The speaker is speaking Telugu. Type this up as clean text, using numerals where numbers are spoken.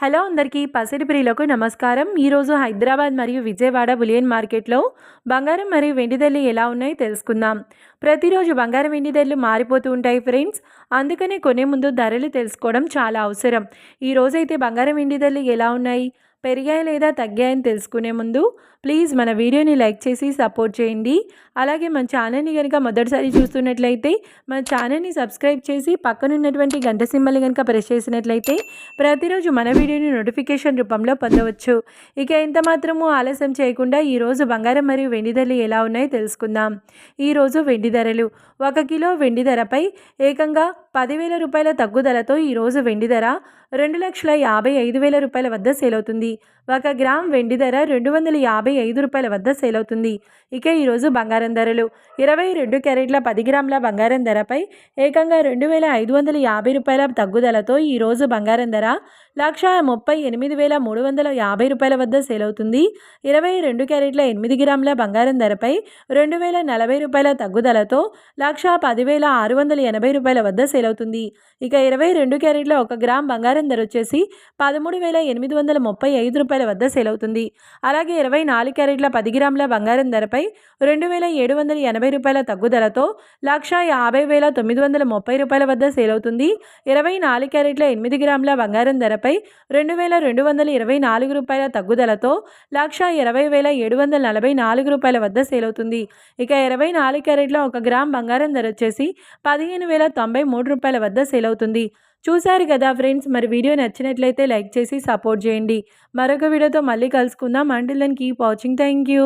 హలో అందరికీ పసిడి ప్రియులకు నమస్కారం. ఈరోజు హైదరాబాద్ మరియు విజయవాడ బులియన్ మార్కెట్లో బంగారం మరియు వెండి ధరలు ఎలా ఉన్నాయో తెలుసుకుందాం. ప్రతిరోజు బంగారం వెండి ధరలు మారిపోతూ ఉంటాయి ఫ్రెండ్స్. అందుకనే కొనే ముందు ధరలు తెలుసుకోవడం చాలా అవసరం. ఈ రోజైతే బంగారం వెండి ధరలు ఎలా ఉన్నాయి, పెరిగాయి లేదా తగ్గాయని తెలుసుకునే ముందు ప్లీజ్ మన వీడియోని లైక్ చేసి సపోర్ట్ చేయండి. అలాగే మన ఛానల్ని కనుక మొదటిసారి చూస్తున్నట్లయితే మన ఛానల్ని సబ్స్క్రైబ్ చేసి పక్కనున్నటువంటి గంట సింబల్ని కనుక ప్రెస్ చేసినట్లయితే ప్రతిరోజు మన వీడియోని నోటిఫికేషన్ రూపంలో పొందవచ్చు. ఇక ఎంత మాత్రము ఆలస్యం చేయకుండా ఈరోజు బంగారం మరియు వెండి ధరలు ఎలా ఉన్నాయో తెలుసుకుందాం. ఈరోజు వెండి ధరలు 1 కిలో వెండి ధరపై ఏకంగా 10,000 రూపాయల తగ్గుదలతో ఈరోజు వెండి ధర 2,55,000 రూపాయల వద్ద సేల్ అవుతుంది. 1 గ్రామ్ వెండి ధర 255 రూపాయల వద్ద సేల్ అవుతుంది. ఇక ఈరోజు బంగారం ధరలు 22 క్యారెట్ల 10 గ్రాముల బంగారం ధరపై ఏకంగా 2,550 రూపాయల తగ్గుదలతో ఈరోజు బంగారం ధర 1,38,350 రూపాయల వద్ద సేల్ అవుతుంది. 22 క్యారెట్ల 8 గ్రాముల బంగారం ధరపై 2,040 రూపాయల తగ్గుదలతో 1,10,680 రూపాయల వద్ద సేల్ అవుతుంది. ఇక 22 క్యారెట్ల 1 గ్రామ్ బంగారం ధర వచ్చేసి 13,835 రూపాయల వద్ద సేల్ అవుతుంది. అలాగే 24 క్యారెట్ల 10 గ్రాముల బంగారం ధరపై 2,780 రూపాయల తగ్గుదలతో 1,50,930 రూపాయల వద్ద సేల్ అవుతుంది. 24 క్యారెట్ల 8 గ్రాముల బంగారం ధరపై 2,224 రూపాయల తగ్గుదలతో 1,20,744 రూపాయల వద్ద సేల్ అవుతుంది. ఇక 24 క్యారెట్ల 1 గ్రామ్ బంగారం ధర వచ్చేసి 15,093 రూపాయల వద్ద సేల్ అవుతుంది. చూశారు కదా ఫ్రెండ్స్, మరి వీడియో నచ్చినట్లయితే లైక్ చేసి సపోర్ట్ చేయండి. మరొక వీడియోతో మళ్ళీ కలుసుకుందాం. Until then keep watching. Thank you.